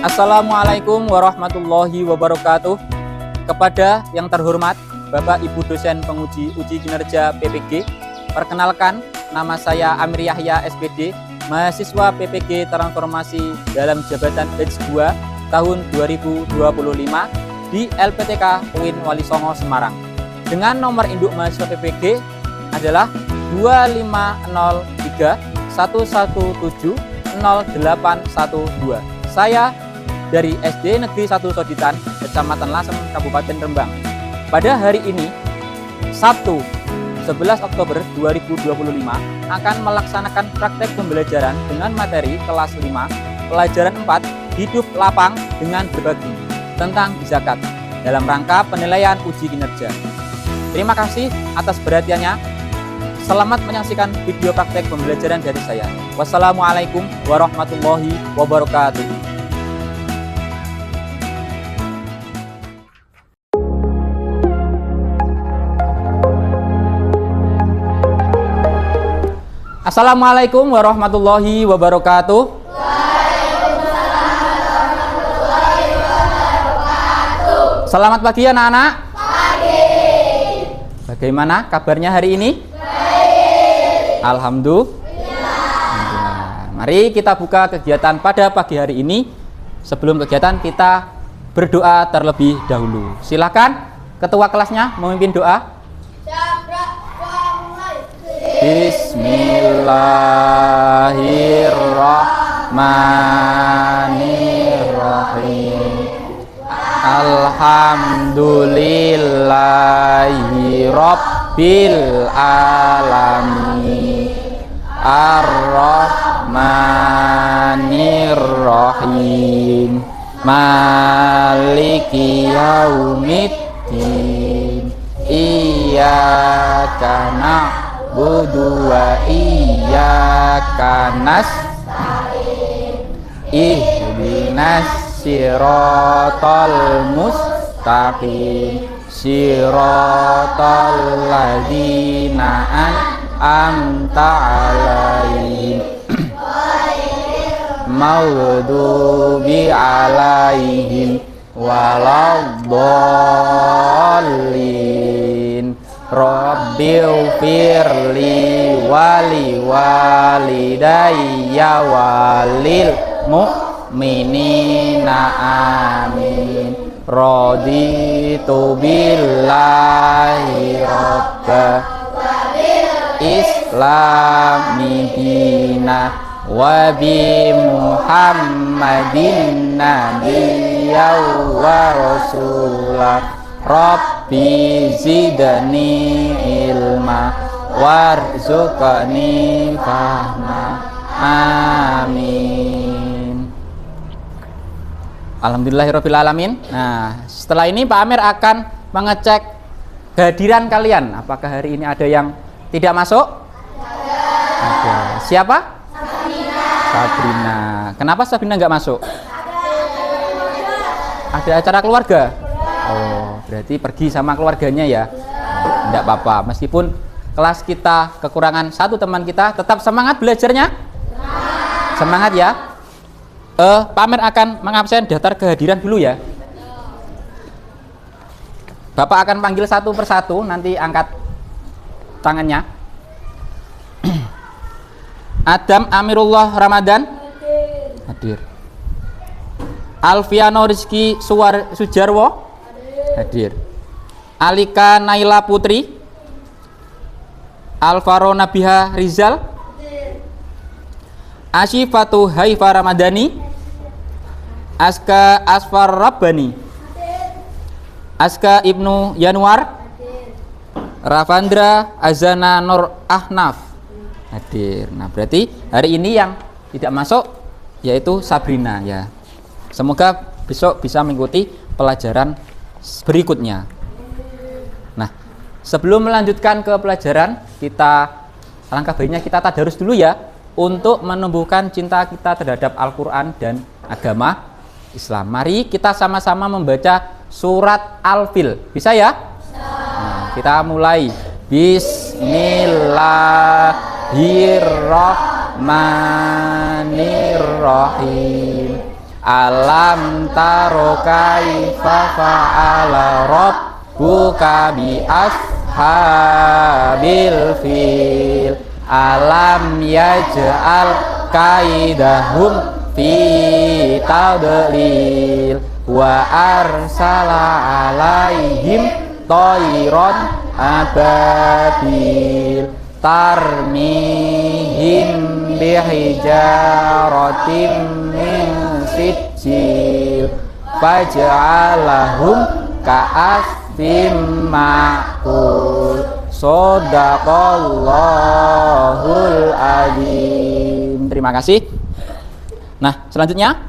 Assalamualaikum warahmatullahi wabarakatuh. Kepada yang terhormat Bapak Ibu dosen penguji uji kinerja PPG, perkenalkan nama saya Amir Yahya SPD, mahasiswa PPG Transformasi dalam Jabatan Batch 2 tahun 2025 di LPTK UIN Wali Songo Semarang. Dengan nomor induk mahasiswa PPG adalah 2503 117 0812. Saya dari SD Negeri 1 Soditan, Kecamatan Lasem, Kabupaten Rembang. Pada hari ini, Sabtu 11 Oktober 2025, akan melaksanakan praktek pembelajaran dengan materi kelas 5, pelajaran 4, hidup lapang dengan berbagi, tentang zakat, dalam rangka penilaian uji kinerja. Terima kasih atas perhatiannya. Selamat menyaksikan video praktek pembelajaran dari saya. Wassalamualaikum warahmatullahi wabarakatuh. Assalamualaikum warahmatullahi wabarakatuh. Waalaikumsalam warahmatullahi wabarakatuh. Selamat pagi anak-anak. Pagi. Bagaimana kabarnya hari ini? Baik. Alhamdulillah. Mari kita buka kegiatan pada pagi hari ini. Sebelum kegiatan kita berdoa terlebih dahulu. Silakan ketua kelasnya memimpin doa. Bismillahirrahmanirrahim. Alhamdulillahi rabbil alamin. Ar-Rahmanirrahim. Maliki yaumiddin. Iyyaka na'budu wa iyyaka nasta'in. Ihdinas siratal mustaqim. Siratal ladzina an'amta 'alaihim maghdubi 'alaihim waladdallin. Rabbighfirli wali walidayya walil mu'minina amin. Raditu billahi rabba islami dina wa bi muhammadin nabiyya wa rasulah. Rabbi zidni ilma warzuqni fahma. Amin. Alhamdulillahirabbil alamin. Nah, setelah ini Pak Amir akan mengecek kehadiran kalian. Apakah hari ini ada yang tidak masuk? Ada. Siapa? Sabrina. Kenapa Sabrina nggak masuk? Ada acara keluarga. Oh, berarti pergi sama keluarganya ya. Tidak apa-apa, meskipun kelas kita kekurangan satu teman kita, tetap semangat belajarnya. Semangat ya. Pak Amir akan mengabsen daftar kehadiran dulu ya. Bapak akan panggil satu persatu, nanti angkat tangannya. Adam Amirullah Ramadan hadir. Alfiano Rizky Sujarwo hadir. Alika Naila Putri, Alvaro Nabiha Rizal, Asyifatu Haifa Ramadhani, Aska Asfar Rabbani, Aska Ibnu Yanuar, Ravandra Azana Nur Ahnaf hadir. Nah, berarti hari ini yang tidak masuk yaitu Sabrina ya. Semoga besok bisa mengikuti pelajaran berikutnya. Nah, sebelum melanjutkan ke pelajaran, alangkah baiknya kita tadarus dulu ya, untuk menumbuhkan cinta kita terhadap Al-Quran dan agama Islam. Mari kita sama-sama membaca surat Al-Fil. Bisa ya? Nah, kita mulai. Bismillahirrahmanirrahim. Alam taro kaifa fa'ala rabbuka bi ashabil fil. Alam yaj'al kaidahum fi tadlil wa arsala alaihim thayran ababil tarmihim bihijaratin min sijil faj'alahum ka'asfim ma'kul. Shadaqallahul adzim. Terima kasih. Nah, selanjutnya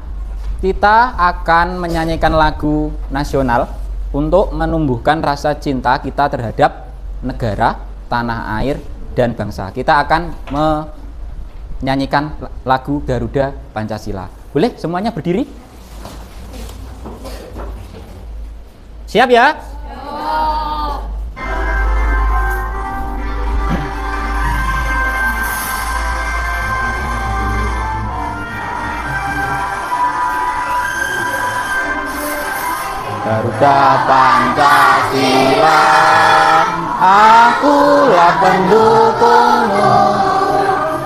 kita akan menyanyikan lagu nasional untuk menumbuhkan rasa cinta kita terhadap negara, tanah air, dan bangsa. Kita akan menyanyikan lagu Garuda Pancasila. Boleh semuanya berdiri? Siap ya? Garuda Pancasila, akulah pendukungmu,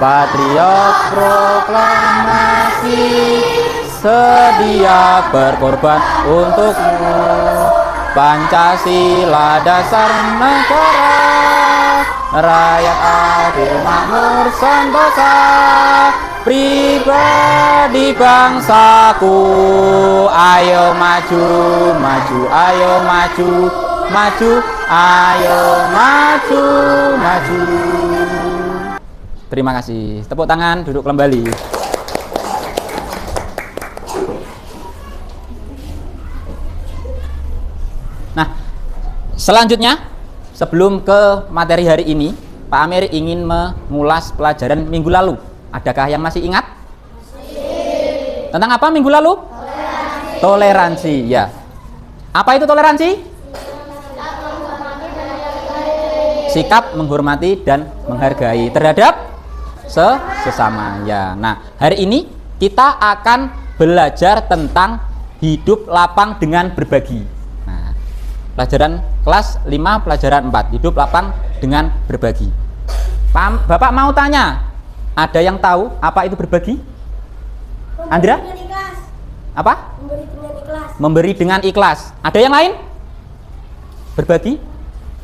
patriot proklamasi, sedia berkorban untukmu. Pancasila dasar negara, rakyat adil makmur sentosa, pribadi bangsaku. Ayo maju, maju, ayo maju, maju, ayo maju, maju. Terima kasih. Tepuk tangan, duduk kembali. Nah, selanjutnya sebelum ke materi hari ini, Pak Amir ingin mengulas pelajaran minggu lalu. Adakah yang masih ingat? Tentang apa minggu lalu? Toleransi, ya. Apa itu toleransi? Sikap menghormati dan menghargai terhadap sesama, ya. Nah, hari ini kita akan belajar tentang hidup lapang dengan berbagi. Nah, pelajaran kelas 5 pelajaran 4, hidup lapang dengan berbagi. Bapak mau tanya, ada yang tahu apa itu berbagi? Andra? Apa? Memberi dengan ikhlas. Ada yang lain? Berbagi?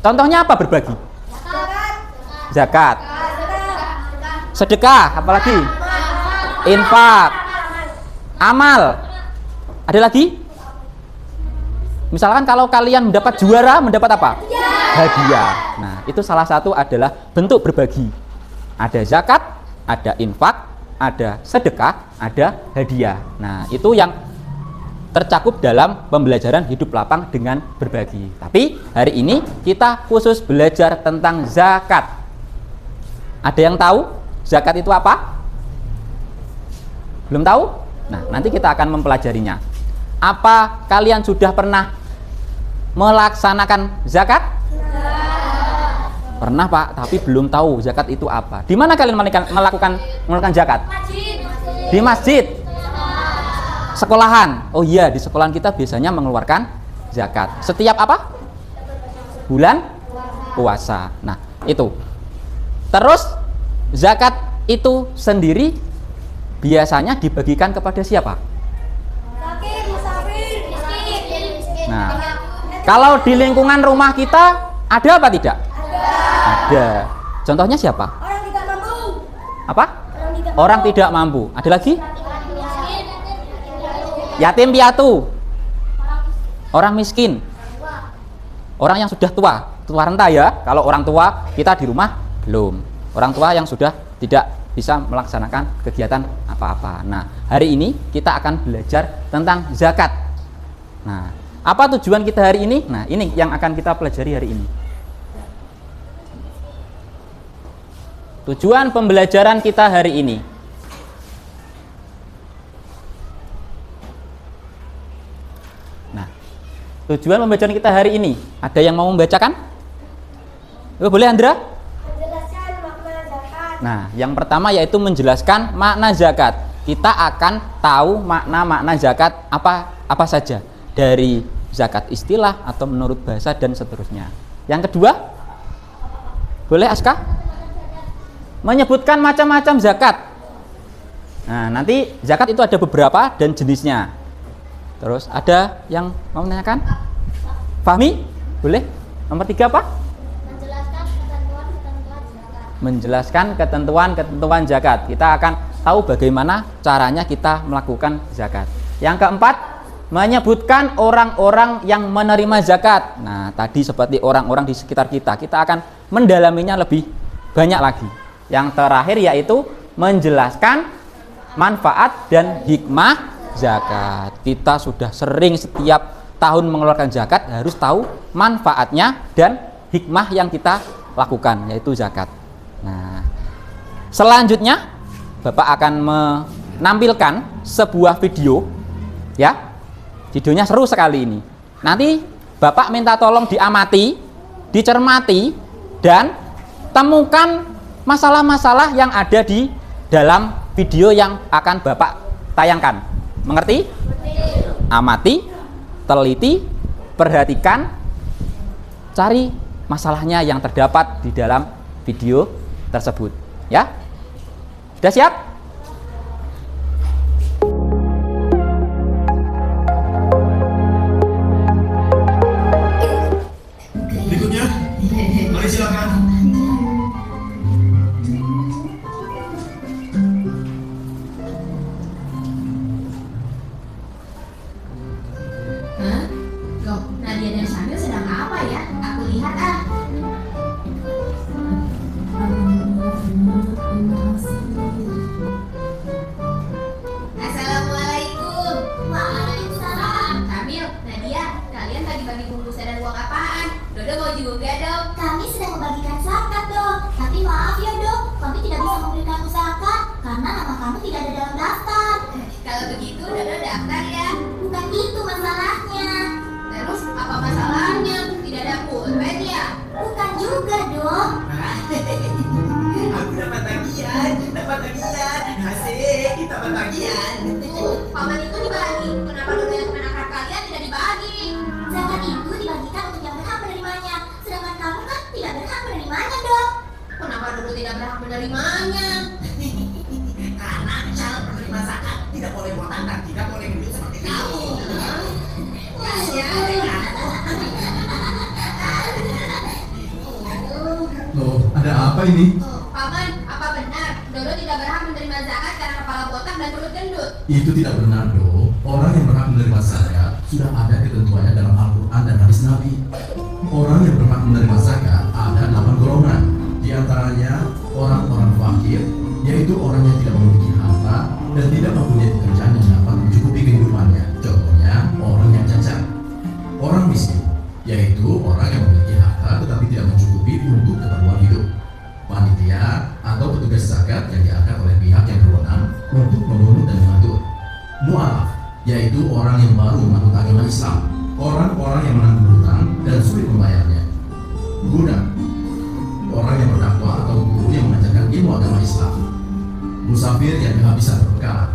Contohnya apa berbagi? Zakat. Sedekah, apalagi? Infak. Amal. Ada lagi? Misalkan kalau kalian mendapat juara, mendapat apa? Hadiah. Nah, itu salah satu adalah bentuk berbagi. Ada zakat, ada infak, ada sedekah, ada hadiah. Nah, itu yang tercakup dalam pembelajaran hidup lapang dengan berbagi. Tapi hari ini kita khusus belajar tentang zakat. Ada yang tahu zakat itu apa? Belum tahu? Nah, nanti kita akan mempelajarinya. Apa kalian sudah pernah melaksanakan zakat? Pernah, Pak, tapi belum tahu zakat itu apa. Di mana kalian melakukan zakat? Di masjid. Sekolahan. Oh iya, di sekolahan kita biasanya mengeluarkan zakat. Setiap apa? Bulan puasa. Nah, itu. Terus zakat itu sendiri biasanya dibagikan kepada siapa? Nah, kalau di lingkungan rumah kita ada apa tidak? Ada. Contohnya siapa? Orang tidak mampu. Apa? Orang tidak mampu. Ada lagi? Yatim piatu. Orang miskin. Orang yang sudah tua renta ya. Kalau orang tua kita di rumah belum. Orang tua yang sudah tidak bisa melaksanakan kegiatan apa-apa. Nah, hari ini kita akan belajar tentang zakat. Nah, apa tujuan kita hari ini? Nah, ini yang akan kita pelajari hari ini. Tujuan pembelajaran kita hari ini. Nah, tujuan pembelajaran kita hari ini. Ada yang mau membacakan? Boleh, Andra? Menjelaskan makna zakat. Nah, yang pertama yaitu menjelaskan makna zakat. kita akan tahu makna-makna zakat apa saja, dari zakat istilah atau menurut bahasa dan seterusnya. Yang kedua, boleh Aska? Menyebutkan macam-macam zakat. Nah, nanti zakat itu ada beberapa dan jenisnya. Terus ada yang mau menanyakan? Fahmi? Boleh? Nomor 3 apa? Menjelaskan ketentuan-ketentuan zakat. Kita akan tahu bagaimana caranya kita melakukan zakat. Yang keempat, menyebutkan orang-orang yang menerima zakat. Nah, tadi seperti orang-orang di sekitar kita akan mendalaminya lebih banyak lagi. Yang terakhir yaitu menjelaskan manfaat dan hikmah zakat. Kita sudah sering setiap tahun mengeluarkan zakat, harus tahu manfaatnya dan hikmah yang kita lakukan, yaitu zakat. Nah, selanjutnya Bapak akan menampilkan sebuah video, ya. Videonya seru sekali ini. Nanti Bapak minta tolong diamati, dicermati, dan temukan masalah-masalah yang ada di dalam video yang akan Bapak tayangkan. Mengerti? Amati, teliti, perhatikan, cari masalahnya yang terdapat di dalam video tersebut. Ya? Sudah siap? Berikutnya, mari silakan. Hah? Loh, Nadia dan Syamil sedang apa ya? Aku lihat ah. Assalamualaikum. Waalaikumsalam. Syamil, Nadia, kalian bagi-bagi bungkusan dan uang apaan? Dodo mau juga dong. Kami sedang membagikan zakat, Dok. Tapi maaf ya, Dok, kami tidak bisa memberikan zakat karena nama kami tidak ada dalam daftar. Kalau begitu, Dodo daftar ya. Bukan itu masalahnya. Terus apa masalahnya? Tidak ada pulpen ya? Bukan juga, Dok. Aku dapat tagihan. Asik, dapat tagihan. Paman itu dibagi. Kenapa Dodo yang teman akrab kalian tidak dibagi? Zakat itu dibagikan untuk yang berhak menerimanya. Sedangkan kamu kan tidak berhak menerimanya, Dok. Kenapa Dodo tidak berhak menerimanya? Karena calon penerima zakat tidak boleh botak dan tidak boleh gendut seperti kamu. Loh, ada apa ini? Oh, Paman, apa benar Dodo tidak berhak menerima zakat karena kepala botak dan perut gendut? Itu tidak benar, Do. Orang yang berhak menerima zakat sudah ada ketentuannya dalam Al-Quran dan hadis Nabi. Orang yang berhak menerima zakat ada 8 golongan. Di antaranya orang-orang fakir, yaitu orang yang tidak memiliki harta dan tidak mempunyai pekerjaan yang dapat mencukupi kehidupannya. Contohnya, orang yang cacat. Orang miskin, yaitu orang yang memiliki harta tetapi tidak mencukupi untuk keperluan hidup. Panitia atau petugas zakat yang diangkat oleh pihak yang berwenang untuk memungut dan mengatur. Mu'alaf, yaitu orang yang baru menganut agama Islam, orang-orang yang menanggung hutang dan sulit membayarnya. Budak, orang yang berdakwah atau guru yang mengajarkan ilmu agama Islam. Musafir yang kehabisan perbekalan.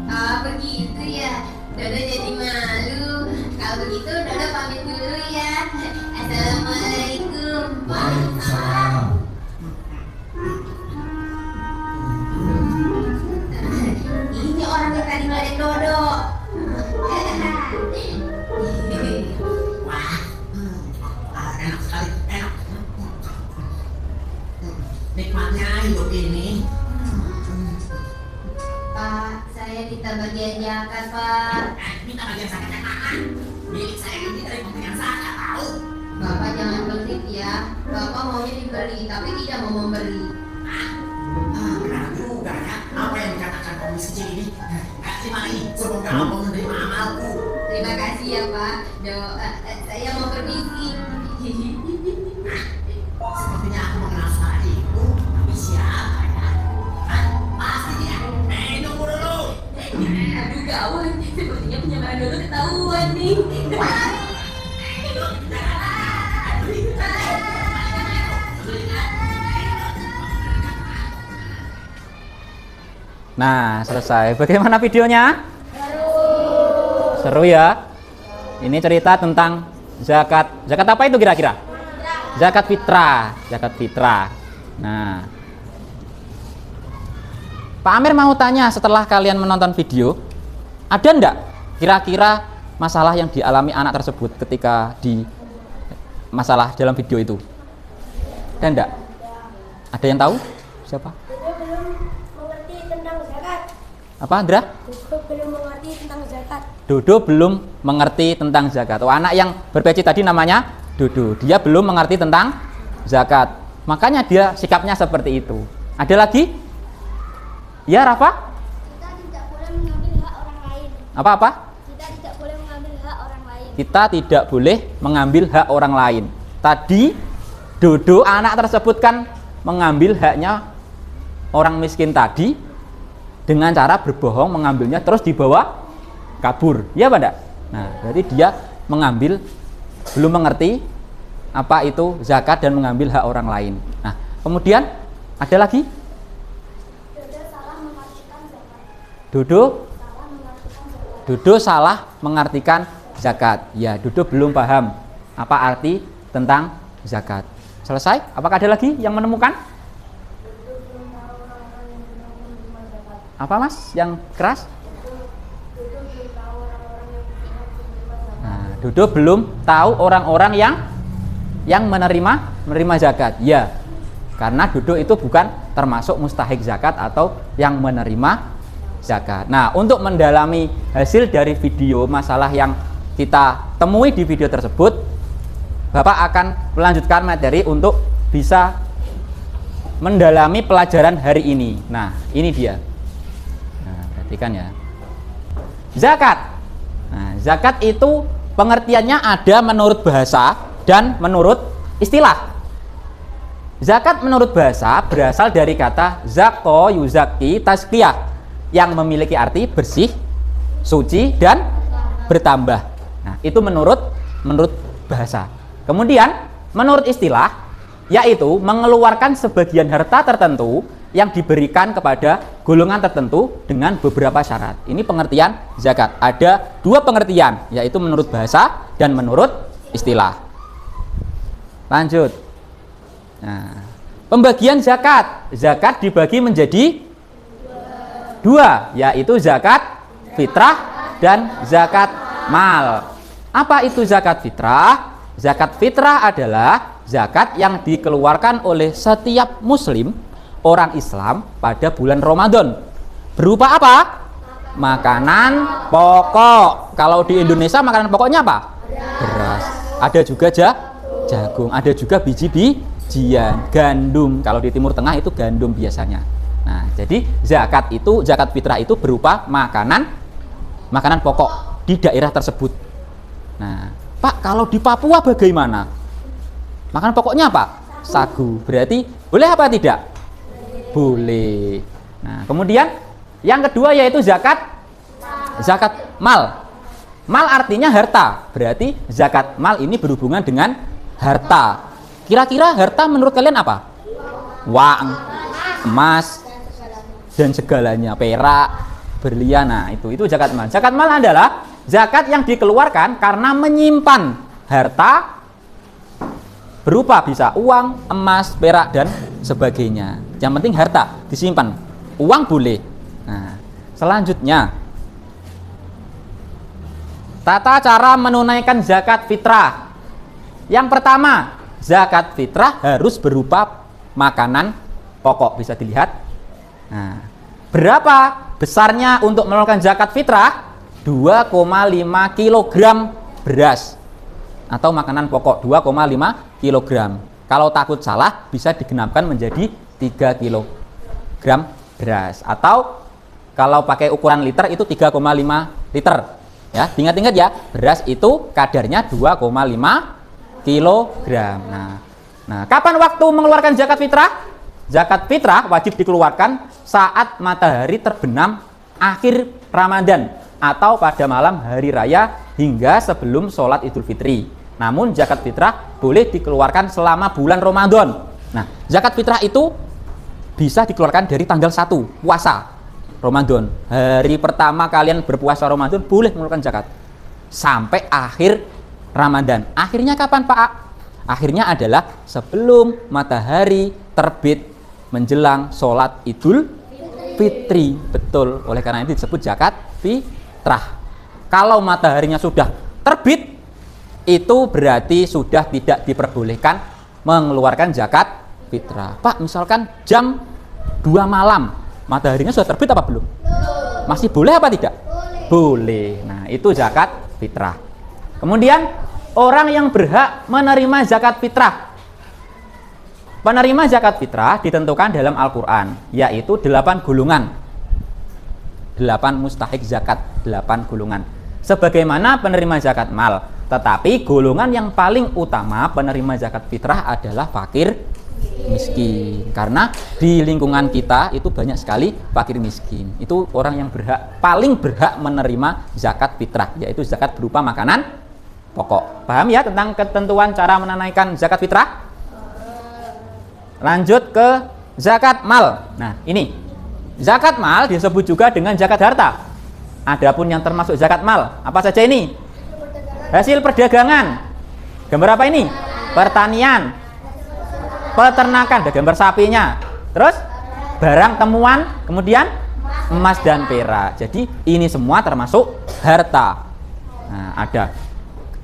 Ah, begitu ya. Dodo jadi malu. Kalau begitu Dodo pamit dulu ya. Assalamualaikum. Waalaikumsalam. Ini orang yang tadi ngeledek Dodo. Wah, enak sekali, enak. Nikmatnya hidup ini. Pak, saya minta bagian zakat, Pak. Minta bagian zakat yang mana? Milik saya ini dari pemberian zakat, tahu? Bapak jangan pelit ya. Bapak maunya diberi, tapi tidak mau memberi. Benar juga ya. Apa yang dikatakan komunis kecil ini? Terima ini, semoga Allah menerima amalku. Terima kasih ya, Pak. Saya mau permisi. Sepertinya aku mengenal suara itu, tapi siapa ya? Hah? Pasti dia. Tunggu dulu. Aduh gawat, sepertinya penyamaran Dodo ketahuan nih. Nah, selesai. Bagaimana videonya? Seru ya. Ini cerita tentang zakat. Zakat apa itu kira-kira? Zakat fitrah. Zakat fitrah. Nah, Pak Amir mau tanya setelah kalian menonton video, ada enggak kira-kira masalah yang dialami anak tersebut ketika di masalah dalam video itu? Ada enggak? Ada yang tahu? Siapa? Apa, Andra? Dodo belum mengerti tentang zakat. Oh, anak yang berpeci tadi namanya Dodo. Dia belum mengerti tentang zakat. Makanya dia sikapnya seperti itu. Ada lagi? Ya, Rafa? Kita tidak boleh mengambil hak orang lain. Apa-apa? Kita tidak boleh mengambil hak orang lain. Kita tidak boleh mengambil hak orang lain. Tadi Dodo anak tersebut kan mengambil haknya orang miskin tadi dengan cara berbohong, mengambilnya terus dibawa kabur. Ya, Pak? Enggak? Nah, berarti dia mengambil, belum mengerti apa itu zakat dan mengambil hak orang lain. Nah, kemudian ada lagi? Dodo salah mengartikan zakat. Ya, Dodo belum paham apa arti tentang zakat. Selesai? Apakah ada lagi yang menemukan? Apa, Mas? Yang keras? Nah, Dodo belum tahu orang-orang yang menerima zakat. Ya, karena Dodo itu bukan termasuk mustahik zakat atau yang menerima zakat. Nah, untuk mendalami hasil dari video masalah yang kita temui di video tersebut, Bapak akan melanjutkan materi untuk bisa mendalami pelajaran hari ini. Nah, ini dia. Nah, perhatikan ya. Zakat. Nah, zakat itu pengertiannya ada menurut bahasa dan menurut istilah. Zakat menurut bahasa berasal dari kata zako yuzaki tazkiyah yang memiliki arti bersih, suci, dan bertambah. Nah, itu menurut bahasa. Kemudian menurut istilah, yaitu mengeluarkan sebagian harta tertentu yang diberikan kepada golongan tertentu dengan beberapa syarat. Ini pengertian zakat. Ada dua pengertian, yaitu menurut bahasa dan menurut istilah. Lanjut. Nah, pembagian zakat. Zakat dibagi menjadi dua, yaitu zakat fitrah dan zakat mal. Apa itu zakat fitrah? Zakat fitrah adalah zakat yang dikeluarkan oleh setiap muslim, orang Islam pada bulan Ramadan. Berupa apa? Makanan pokok. Kalau di Indonesia makanan pokoknya apa? Beras. Ada juga jagung, ada juga biji-bijian, gandum. Kalau di Timur Tengah itu gandum biasanya. Nah, jadi zakat fitrah itu berupa makanan pokok di daerah tersebut. Nah, Pak, kalau di Papua bagaimana? Makanan pokoknya apa? Sagu. Berarti boleh apa tidak? Boleh. Nah, kemudian yang kedua yaitu zakat mal. Mal artinya harta. Berarti zakat mal ini berhubungan dengan harta. Kira-kira harta menurut kalian apa? Uang, emas, dan segalanya, perak, berlian. Nah, itu zakat mal. Zakat mal adalah zakat yang dikeluarkan karena menyimpan harta berupa bisa uang, emas, perak, dan sebagainya. Yang penting harta disimpan. Uang boleh. Nah, selanjutnya tata cara menunaikan zakat fitrah. Yang pertama, zakat fitrah harus berupa makanan pokok. Bisa dilihat. Nah, berapa besarnya untuk menunaikan zakat fitrah? 2,5 kg beras atau makanan pokok 2,5 kg. Kalau takut salah bisa digenapkan menjadi 3 kg beras, atau kalau pakai ukuran liter itu 3,5 liter. Ya, ingat-ingat ya, beras itu kadarnya 2,5 kg. Nah, kapan waktu mengeluarkan zakat fitrah? Zakat fitrah wajib dikeluarkan saat matahari terbenam akhir Ramadan atau pada malam hari raya hingga sebelum sholat Idul Fitri. Namun zakat fitrah boleh dikeluarkan selama bulan Ramadan. Nah, zakat fitrah itu bisa dikeluarkan dari tanggal 1 puasa Ramadan. Hari pertama kalian berpuasa Ramadan boleh mengeluarkan zakat sampai akhir Ramadan. Akhirnya kapan, Pak? Akhirnya adalah sebelum matahari terbit menjelang sholat Idul Fitri. Betul, oleh karena itu disebut zakat fitrah. Kalau mataharinya sudah terbit, itu berarti sudah tidak diperbolehkan mengeluarkan zakat fitrah. Pak, misalkan jam 2 malam mataharinya sudah terbit apa belum? Masih boleh apa tidak? Boleh. Nah, itu zakat fitrah. Kemudian orang yang berhak menerima zakat fitrah. Penerima zakat fitrah ditentukan dalam Al-Quran, yaitu 8 golongan. 8 mustahik zakat, 8 golongan. Sebagaimana penerima zakat mal, tetapi golongan yang paling utama penerima zakat fitrah adalah fakir miskin. Karena di lingkungan kita itu banyak sekali fakir miskin. Itu orang yang paling berhak menerima zakat fitrah, yaitu zakat berupa makanan pokok. Paham ya tentang ketentuan cara menunaikan zakat fitrah? Lanjut ke zakat mal. Nah, ini zakat mal disebut juga dengan zakat harta. Adapun yang termasuk zakat mal, apa saja ini? Hasil perdagangan. Gambar apa ini? Pertanian, peternakan, ada gambar sapinya. Terus barang temuan, kemudian emas dan perak. Jadi ini semua termasuk harta. Nah, ada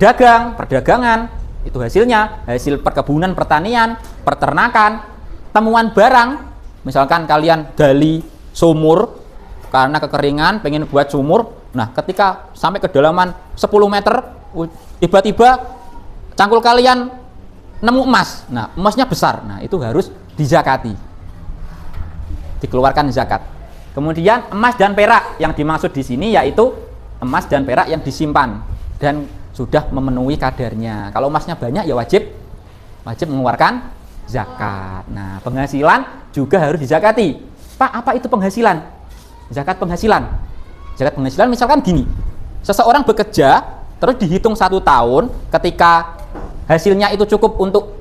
dagang, perdagangan, itu hasilnya, hasil perkebunan, pertanian, peternakan, temuan barang. Misalkan kalian gali sumur karena kekeringan, pengen buat sumur. Nah, ketika sampai kedalaman 10 meter, tiba-tiba cangkul kalian nemu emas. Nah, emasnya besar. Nah, itu harus dizakati, dikeluarkan zakat. Kemudian emas dan perak, yang dimaksud di sini yaitu emas dan perak yang disimpan dan sudah memenuhi kadarnya. Kalau emasnya banyak ya wajib mengeluarkan zakat. Nah, penghasilan juga harus dizakati. Pak, apa itu penghasilan? Zakat penghasilan. Zakat penghasilan misalkan gini. Seseorang bekerja terus dihitung 1 tahun, ketika hasilnya itu cukup untuk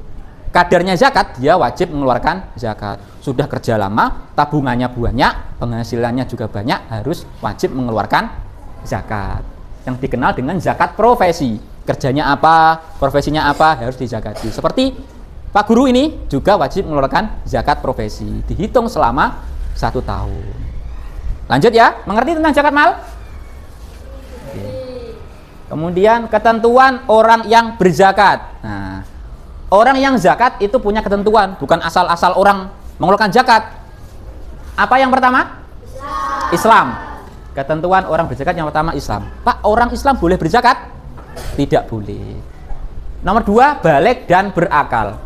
kadarnya zakat, dia wajib mengeluarkan zakat. Sudah kerja lama, tabungannya banyak, penghasilannya juga banyak, harus wajib mengeluarkan zakat. Yang dikenal dengan zakat profesi. Kerjanya apa, profesinya apa, harus dizakati. Seperti Pak Guru ini juga wajib mengeluarkan zakat profesi, dihitung selama 1 tahun. Lanjut ya, mengerti tentang zakat mal? Oke. Kemudian ketentuan orang yang berzakat. Nah, orang yang zakat itu punya ketentuan, bukan asal-asal orang mengeluarkan zakat. Apa yang pertama? Islam. Ketentuan orang berzakat yang pertama Islam. Pak, orang Islam boleh berzakat? Tidak boleh. Nomor 2, baligh dan berakal.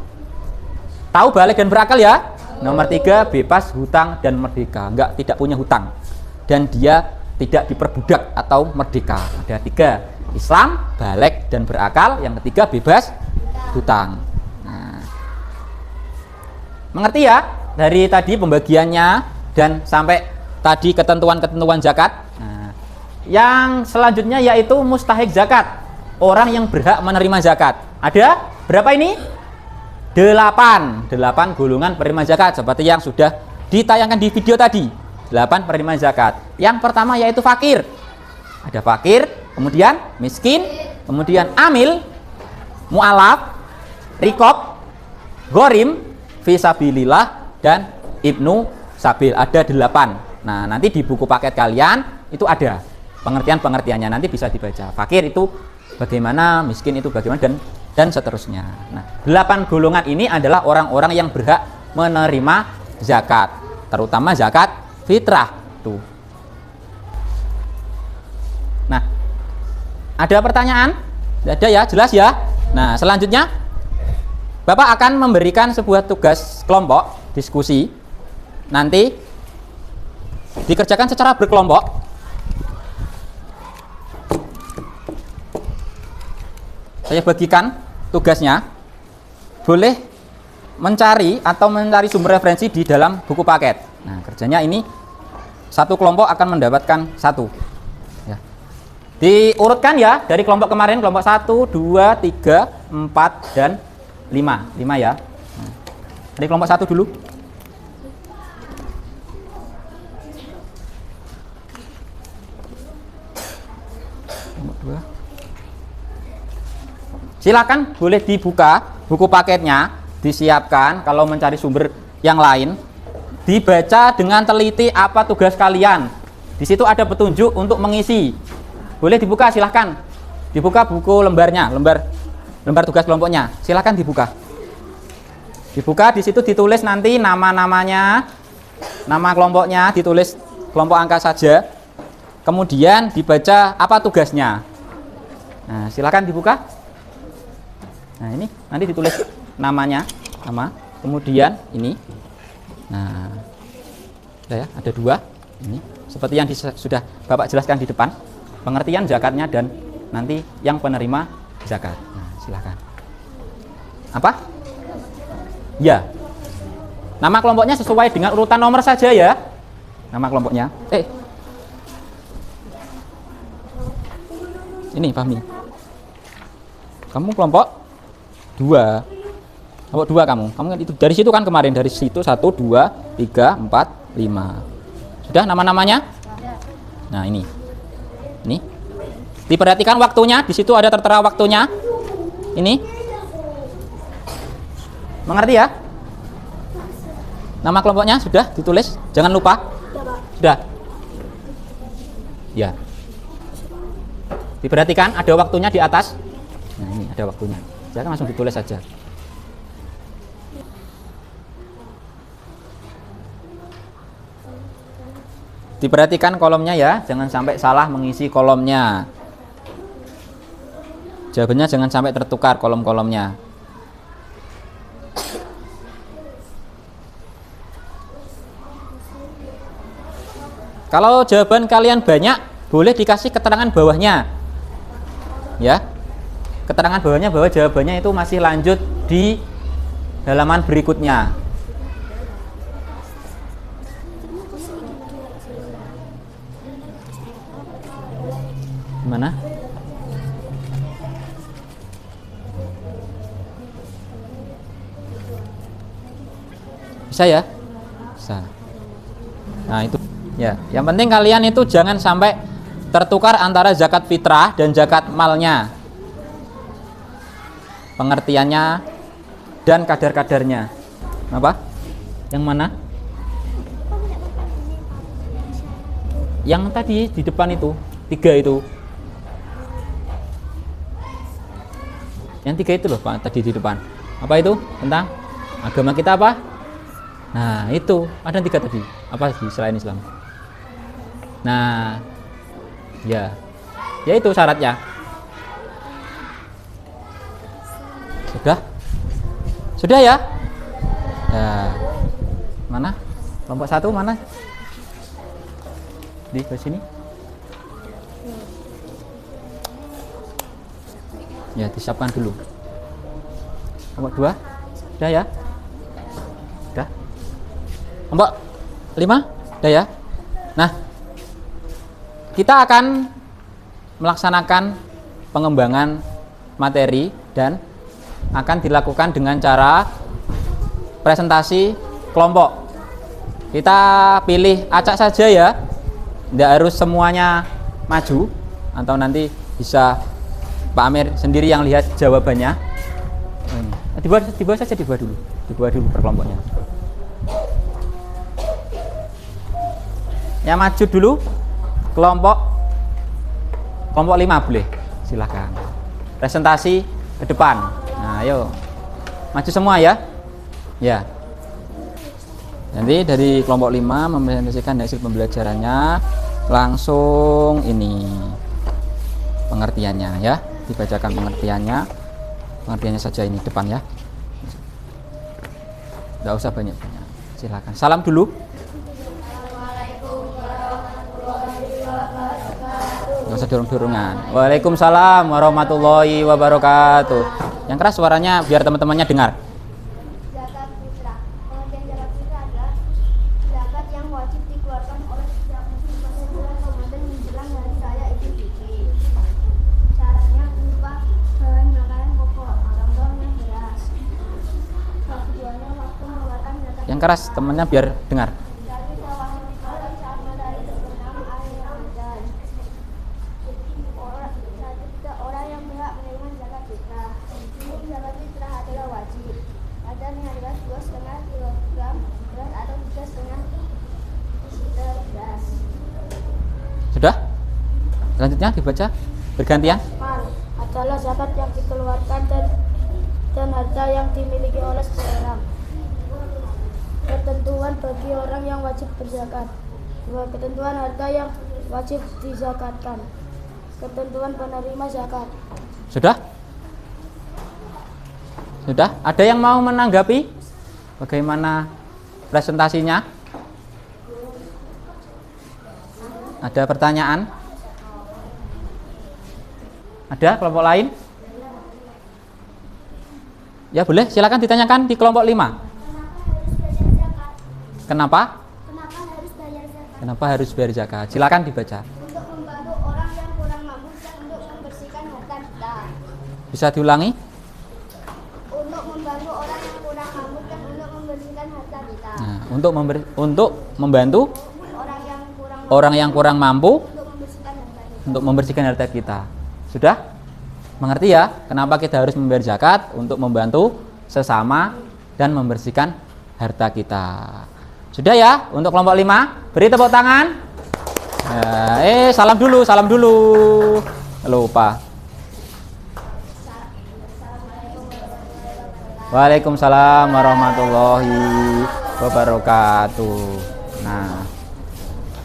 Tahu baligh dan berakal ya? Nomor 3, bebas hutang dan merdeka. Tidak punya hutang. Dan dia tidak diperbudak atau merdeka. Ada 3, Islam, baligh dan berakal. Yang ketiga, bebas hutang. Nah, mengerti ya? Dari tadi pembagiannya dan sampai tadi ketentuan-ketentuan zakat. Nah, yang selanjutnya yaitu mustahik zakat. Orang yang berhak menerima zakat. Ada berapa ini? 8 golongan penerima zakat, seperti yang sudah ditayangkan di video tadi. 8 penerima zakat. Yang pertama yaitu fakir. Ada fakir, kemudian miskin, kemudian amil, mu'alaf, rikob, gorim, fisabilillah, dan ibnu sabil. Ada 8. Nah, nanti di buku paket kalian itu ada pengertian-pengertiannya, nanti bisa dibaca. Fakir itu bagaimana, miskin itu bagaimana, dan seterusnya. Nah, 8 golongan ini adalah orang-orang yang berhak menerima zakat, terutama zakat fitrah tuh. Nah, ada pertanyaan? Ada ya, jelas ya. Nah, selanjutnya Bapak akan memberikan sebuah tugas kelompok diskusi. Nanti dikerjakan secara berkelompok. Saya bagikan tugasnya. Boleh mencari sumber referensi di dalam buku paket. Nah, kerjanya ini satu kelompok akan mendapatkan 1. Ya. Diurutkan ya dari kelompok kemarin, kelompok 1, 2, 3, 4, dan 5. 5 ya. Nah, dari kelompok 1 dulu. 2. Silakan boleh dibuka buku paketnya, disiapkan kalau mencari sumber yang lain, dibaca dengan teliti apa tugas kalian. Di situ ada petunjuk untuk mengisi. Boleh dibuka, silahkan. Dibuka buku lembarnya, lembar tugas kelompoknya. Silahkan dibuka. Dibuka, di situ ditulis nanti nama-namanya, nama kelompoknya, ditulis kelompok angka saja. Kemudian dibaca apa tugasnya. Nah, silahkan dibuka. Nah, ini nanti ditulis namanya, nama. Kemudian ini. Nah, ya, ada 2. Ini seperti yang sudah Bapak jelaskan di depan. Pengertian zakatnya dan nanti yang penerima zakat. Nah, silahkan. Apa? Ya. Nama kelompoknya sesuai dengan urutan nomor saja ya. Nama kelompoknya. Ini Fahmi. Kamu kelompok 2. Kelompok 2 kamu. Kamu itu dari situ kan kemarin, dari situ 1 2 3 4 5. Sudah nama-namanya? Nah, ini. Ini. Diperhatikan waktunya, di situ ada tertera waktunya. Ini. Mengerti ya? Nama kelompoknya sudah ditulis, jangan lupa. Sudah. Ya. Diperhatikan ada waktunya di atas. Nah, ini ada waktunya. Jangan langsung ditulis saja. Diperhatikan kolomnya ya, jangan sampai salah mengisi kolomnya. Jawabannya jangan sampai tertukar kolom-kolomnya. Kalau jawaban kalian banyak, boleh dikasih keterangan bawahnya. Ya. Keterangan bawahnya bahwa jawabannya itu masih lanjut di halaman berikutnya. Gimana? Bisa ya? Bisa. Nah, itu ya, yang penting kalian itu jangan sampai tertukar antara zakat fitrah dan zakat malnya. Pengertiannya dan kadar-kadarnya. Apa? Yang mana? Yang tadi di depan itu, 3 itu. Yang 3 itu loh Pak, tadi di depan. Apa itu? Tentang agama kita apa? Nah, itu ada 3 tadi. Apa sih selain Islam? Nah, ya, ya itu syaratnya. Sudah ya? Ya. Mana? Kelompok 1 mana? Di sini. Ya, disiapkan dulu. Kelompok 2. Sudah ya? Sudah. Kelompok 5. Sudah ya? Nah, kita akan melaksanakan pengembangan materi dan akan dilakukan dengan cara presentasi kelompok. Kita pilih acak saja ya, tidak harus semuanya maju, atau nanti bisa Pak Amir sendiri yang lihat jawabannya. Dibuat dulu per kelompoknya. Yang maju dulu kelompok 5 boleh, silakan. Presentasi ke depan. Nah, ayo maju semua ya. Ya. Nanti dari kelompok 5 mempresentasikan hasil pembelajarannya, langsung ini pengertiannya ya, dibacakan pengertiannya saja ini depan ya. Nggak usah banyak-banyak. Silakan. Salam dulu. Nggak usah dorong-dorongan. Waalaikumsalam warahmatullahi wabarakatuh. Yang keras suaranya biar teman-temannya dengar. Zakat fitrah. Pengertian zakat fitrah adalah zakat yang wajib dikeluarkan oleh setiap muslim pada bulan Ramadan menjelang hari raya Idul Fitri. Syaratnya berupa bahan makanan pokok, contohnya beras. Keduanya waktu mengeluarkan zakat. Yang keras temannya biar dengar. Dari tawaful ifadah saat matahari terbenam akhir Ramadan. Orang Selanjutnya dibaca bergantian. Mal adalah zakat yang dikeluarkan dan harta yang dimiliki oleh seseorang. Ketentuan bagi orang yang wajib berzakat. 2. Ketentuan harta yang wajib dizakatkan. Ketentuan penerima zakat. Sudah? Sudah? Ada yang mau menanggapi bagaimana presentasinya? Ada pertanyaan? Ada kelompok lain? Ya boleh, silakan ditanyakan di kelompok 5. Kenapa? Kenapa harus bayar zakat? Silakan dibaca. Untuk membantu orang yang kurang mampu dan untuk membersihkan harta kita. Bisa diulangi? Untuk membantu orang yang kurang mampu dan untuk membersihkan harta kita. Nah, untuk membantu orang yang kurang mampu untuk membersihkan harta kita. Sudah? Mengerti ya? Kenapa kita harus membayar zakat? Untuk membantu sesama dan membersihkan harta kita. Sudah ya? Untuk kelompok 5, beri tepuk tangan. Salam dulu. Lupa. Waalaikumsalam warahmatullahi wabarakatuh. Nah,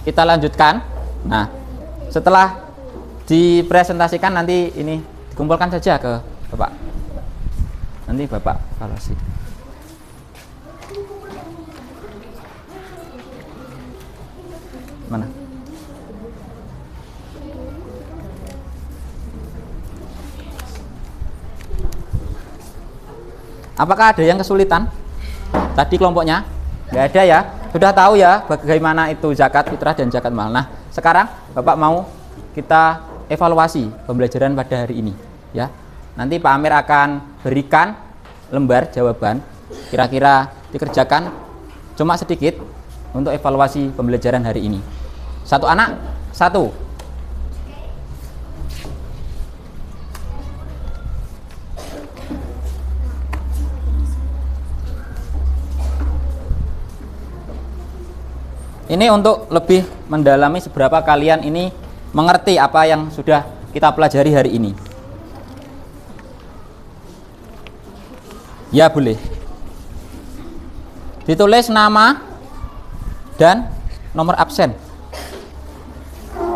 kita lanjutkan. Nah, setelah dipresentasikan nanti ini dikumpulkan saja ke Bapak. Nanti Bapak evaluasi. Mana? Apakah ada yang kesulitan? Tadi kelompoknya? Nggak ada ya? Sudah tahu ya bagaimana itu zakat fitrah dan zakat mal. Nah, sekarang Bapak mau kita evaluasi pembelajaran pada hari ini ya. Nanti Pak Amir akan berikan lembar jawaban, kira-kira dikerjakan cuma sedikit untuk evaluasi pembelajaran hari ini. Satu anak, satu. Ini untuk lebih mendalami seberapa kalian ini mengerti apa yang sudah kita pelajari hari ini. Ya boleh. Ditulis nama dan nomor absen.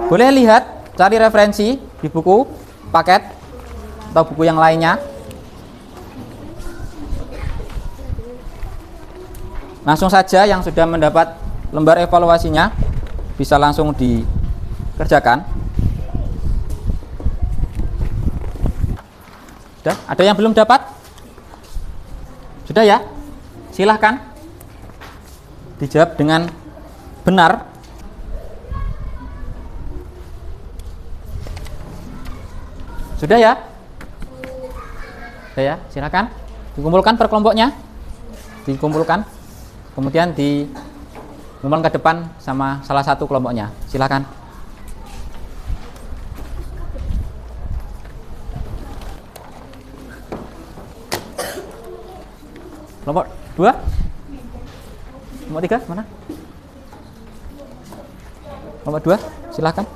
Boleh lihat, cari referensi di buku, paket, atau buku yang lainnya. Langsung saja yang sudah mendapat lembar evaluasinya bisa langsung dikerjakan. Sudah? Ada yang belum dapat? Sudah ya? Silahkan dijawab dengan benar. Sudah ya? Sudah ya? Silakan dikumpulkan per kelompoknya. Dikumpulkan. Kemudian dikumpulkan ke depan sama salah satu kelompoknya. Silakan. Kelompok 2? Kelompok 3 mana? Kelompok 2, silakan.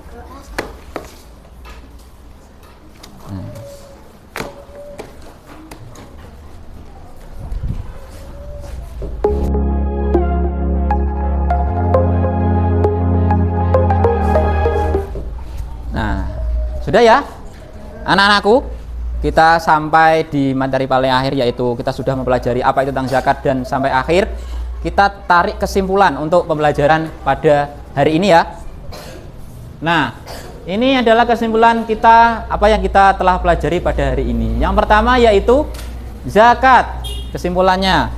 Nah, sudah ya anak-anakku, kita sampai di materi paling akhir, yaitu kita sudah mempelajari apa itu tentang zakat, dan sampai akhir kita tarik kesimpulan untuk pembelajaran pada hari ini ya. Nah, ini adalah kesimpulan kita apa yang kita telah pelajari pada hari ini. Yang pertama yaitu zakat. Kesimpulannya,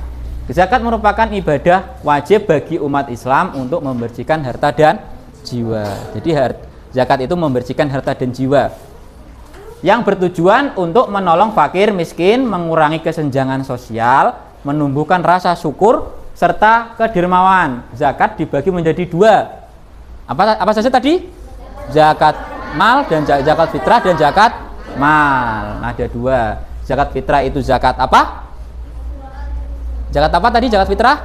zakat merupakan ibadah wajib bagi umat Islam untuk membersihkan harta dan jiwa. Jadi zakat itu membersihkan harta dan jiwa, yang bertujuan untuk menolong fakir miskin, mengurangi kesenjangan sosial, menumbuhkan rasa syukur, serta kedermawan. Zakat dibagi menjadi 2. Apa saja tadi? Zakat mal dan zakat fitrah dan zakat mal. Ada 2. Zakat fitrah itu zakat apa? Zakat apa tadi? Zakat fitrah?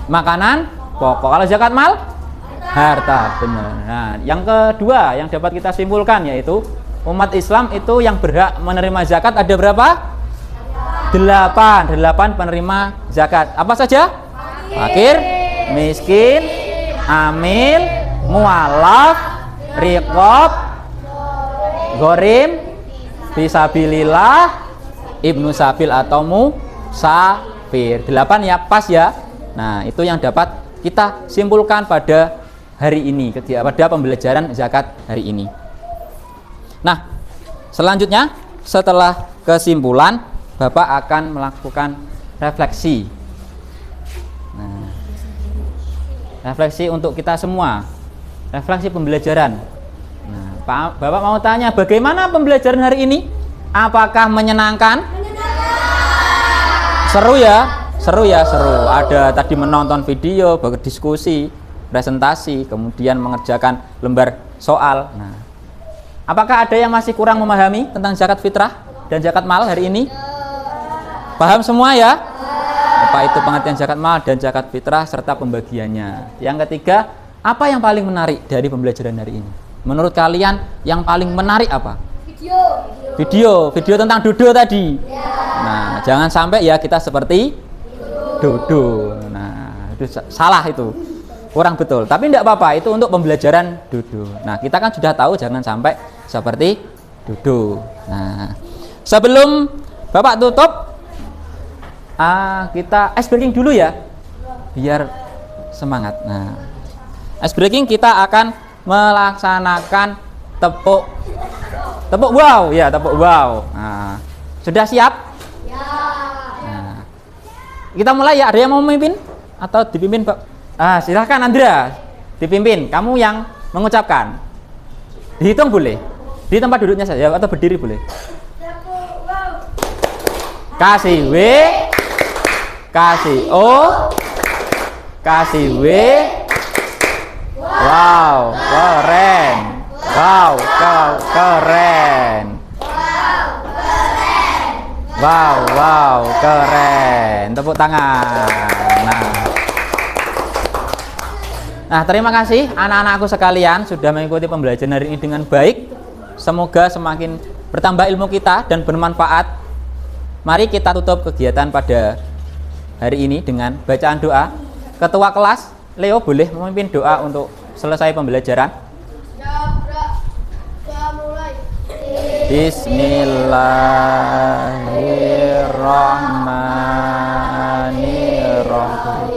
Makanan pokok. Kalau zakat mal? Harta, benar. Nah, yang kedua yang dapat kita simpulkan yaitu umat Islam itu yang berhak menerima zakat ada berapa? 8 penerima zakat. Apa saja? Fakir, miskin, amil, mualaf, riqab, ghorim, fisabilillah, ibnu sabil atau musafir. 8 ya, pas ya. Nah, itu yang dapat kita simpulkan pada hari ini, pada pembelajaran zakat hari ini. Nah, selanjutnya setelah kesimpulan, Bapak akan melakukan refleksi. Nah, refleksi untuk kita semua, refleksi pembelajaran. Nah, Bapak mau tanya, bagaimana pembelajaran hari ini? Apakah menyenangkan? Seru ya? Seru. Ada tadi menonton video, berdiskusi, presentasi, kemudian mengerjakan lembar soal. Nah, apakah ada yang masih kurang memahami tentang zakat fitrah dan zakat mal hari ini? Paham semua ya? Apa itu pengertian zakat mal dan zakat fitrah serta pembagiannya? Yang ketiga, apa yang paling menarik dari pembelajaran hari ini? Menurut kalian yang paling menarik apa? Video tentang dodo tadi. Nah, jangan sampai ya kita seperti dodo. Nah, itu salah itu. Kurang betul. Tapi tidak apa-apa, itu untuk pembelajaran dodo. Nah, kita kan sudah tahu jangan sampai seperti dodo. Nah, sebelum Bapak tutup, kita ice breaking dulu ya, biar semangat. Nah, ice breaking kita akan melaksanakan tepuk wow ya, tepuk wow. Nah, sudah siap? Nah, kita mulai ya. Ada yang mau memimpin atau dipimpin, Pak? Silahkan Andra, dipimpin. Kamu yang mengucapkan. Dihitung boleh, di tempat duduknya saja atau berdiri boleh. Kasih W, kasih O, kasih W. Wow, keren. Wow, keren. Wow, keren. Tepuk tangan. Nah, terima kasih anak-anakku sekalian sudah mengikuti pembelajaran hari ini dengan baik. Semoga semakin bertambah ilmu kita dan bermanfaat. Mari kita tutup kegiatan pada hari ini dengan bacaan doa. Ketua kelas, Leo boleh memimpin doa untuk selesai pembelajaran. Bismillahirrahmanirrahim.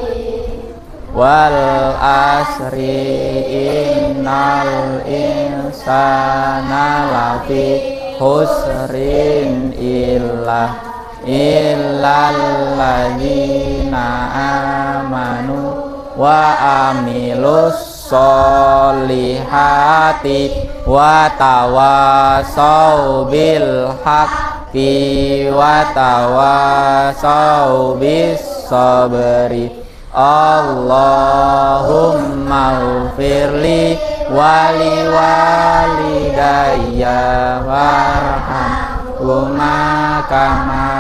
Wal asri innal insana lafi khusrin illalladzina amanu wa amilus solihati wa tawasau bil haqqi wa tawasau bis sabri. Allahumma ufirli wali walidayya warhamhuma kama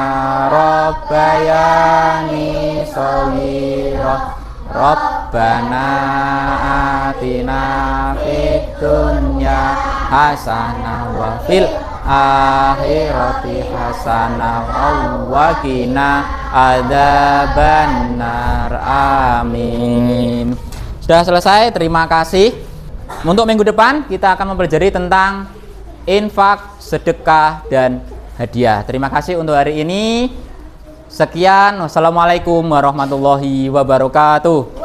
rabbayani shaghira. Rabbana atina fid dunya hasanah wa fil akhirati hasanah wa qina adzabannar. Amin. Sudah selesai, terima kasih. Untuk minggu depan kita akan mempelajari tentang infak, sedekah, dan hadiah. Terima kasih untuk hari ini. Sekian, wassalamualaikum warahmatullahi wabarakatuh.